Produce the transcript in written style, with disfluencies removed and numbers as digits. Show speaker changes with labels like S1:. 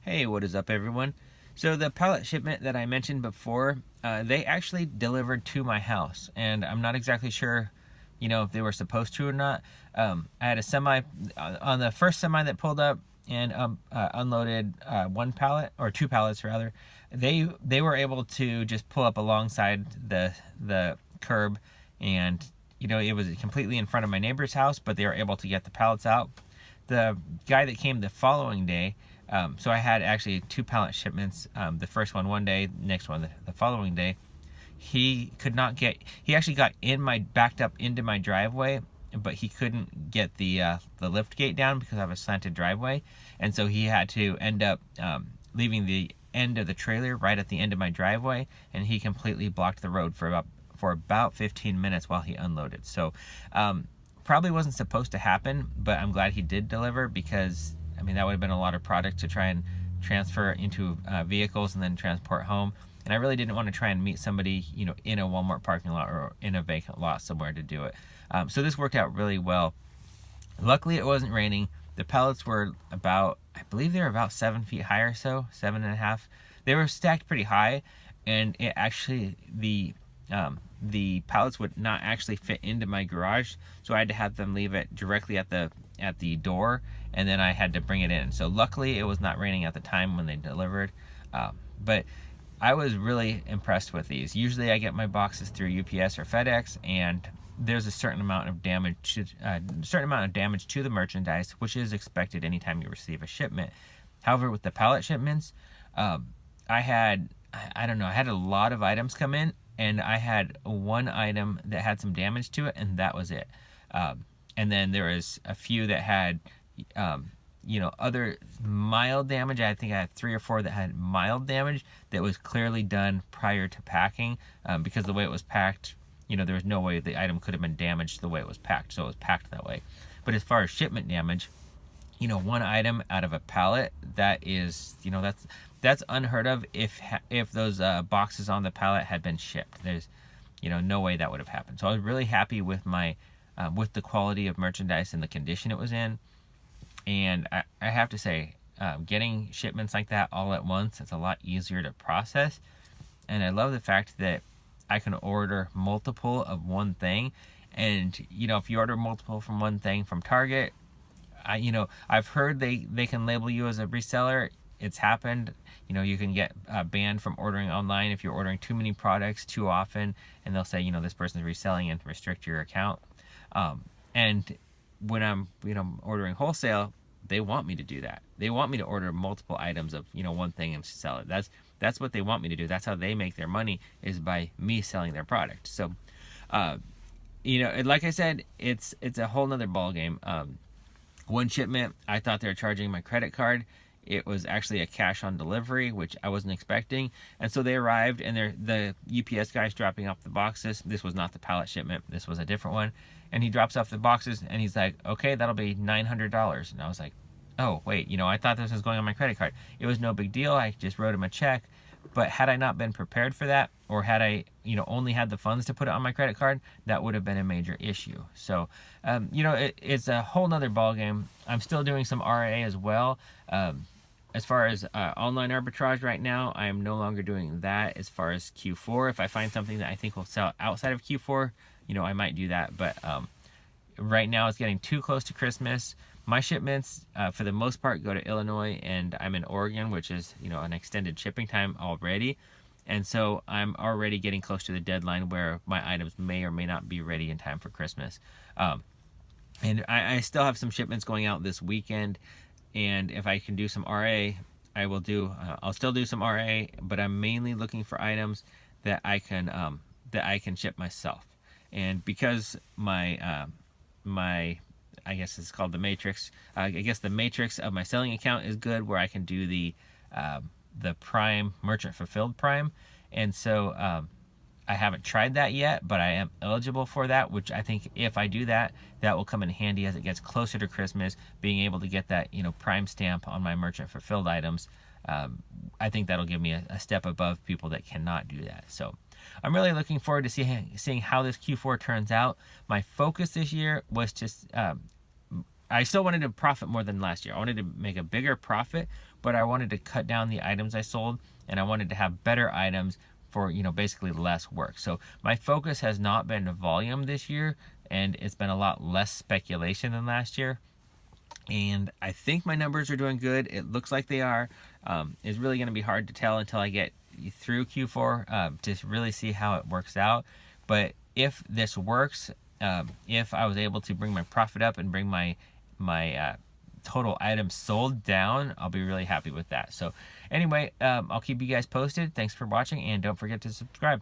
S1: Hey, what is up, everyone? So the pallet shipment that I mentioned before, they actually delivered to my house, and I'm not exactly sure, if they were supposed to or not. I had a semi on the first semi that pulled up and unloaded one pallet, or two pallets rather. They were able to just pull up alongside the curb, and it was completely in front of my neighbor's house, but they were able to get the pallets out. The guy that came the following day, so I had actually two pallet shipments. The first one day, next one the following day. He actually got backed up into my driveway, but he couldn't get the lift gate down because I have a slanted driveway, and so he had to end up leaving the end of the trailer right at the end of my driveway, and he completely blocked the road for about 15 minutes while he unloaded. So probably wasn't supposed to happen, but I'm glad he did deliver, because that would have been a lot of product to try and transfer into vehicles and then transport home. And I really didn't want to try and meet somebody, in a Walmart parking lot or in a vacant lot somewhere to do it. So this worked out really well. Luckily, it wasn't raining. The pallets were I believe they were about 7 feet high or so, 7.5. They were stacked pretty high, and it actually, the pallets would not actually fit into my garage, so I had to have them leave it directly at the door, and then I had to bring it in. So luckily it was not raining at the time when they delivered, but I was really impressed with these. Usually I get my boxes through UPS or FedEx, and there's a certain amount of damage to the merchandise, which is expected anytime you receive a shipment. However, with the pallet shipments, I had a lot of items come in, and I had one item that had some damage to it, and that was it. And then there was a few that had, other mild damage. I think I had 3 or 4 that had mild damage that was clearly done prior to packing, because the way it was packed, there was no way the item could have been damaged the way it was packed, so it was packed that way. But as far as shipment damage, one item out of a pallet, that is, that's unheard of. If those boxes on the pallet had been shipped, there's no way that would have happened. So I was really happy with with the quality of merchandise and the condition it was in. And I have to say, getting shipments like that all at once, it's a lot easier to process. And I love the fact that I can order multiple of one thing. And if you order multiple from one thing from Target, I've heard they can label you as a reseller. It's happened. You can get banned from ordering online if you're ordering too many products too often, and they'll say, this person's reselling and restrict your account. And when I'm, ordering wholesale, they want me to do that. They want me to order multiple items of, one thing and sell it. That's what they want me to do. That's how they make their money, is by me selling their product. So, like I said, it's a whole nother ballgame. One shipment, I thought they were charging my credit card. It was actually a cash on delivery, which I wasn't expecting. And so they arrived, and the UPS guy's dropping off the boxes. This was not the pallet shipment. This was a different one. And he drops off the boxes, and he's like, okay, that'll be $900. And I was like, oh, wait, I thought this was going on my credit card. It was no big deal. I just wrote him a check. But had I not been prepared for that, or had I, only had the funds to put it on my credit card, that would have been a major issue. So, it's a whole nother ballgame. I'm still doing some RA as well. As far as online arbitrage right now, I am no longer doing that. As far as Q4, if I find something that I think will sell outside of Q4, I might do that. But right now it's getting too close to Christmas. My shipments, for the most part, go to Illinois, and I'm in Oregon, which is, an extended shipping time already. And so I'm already getting close to the deadline where my items may or may not be ready in time for Christmas. And I still have some shipments going out this weekend. And if I can do some RA, I will do. I'll still do some RA, but I'm mainly looking for items that I can ship myself. And because my I guess it's called the matrix. I guess the matrix of my selling account is good, where I can do the Prime merchant fulfilled Prime, and so I haven't tried that yet, but I am eligible for that, which I think if I do that, that will come in handy as it gets closer to Christmas, being able to get that, Prime stamp on my merchant fulfilled items. I think that'll give me a step above people that cannot do that. So I'm really looking forward to seeing how this Q4 turns out. My focus this year was just I still wanted to profit more than last year. I wanted to make a bigger profit, but I wanted to cut down the items I sold, and I wanted to have better items for, you know, basically less work. So my focus has not been volume this year, and it's been a lot less speculation than last year. And I think my numbers are doing good. It looks like they are. It's really going to be hard to tell until I get through Q4 to really see how it works out. But if this works, if I was able to bring my profit up and bring my total items sold down, I'll be really happy with that. So anyway, I'll keep you guys posted. Thanks for watching, and don't forget to subscribe.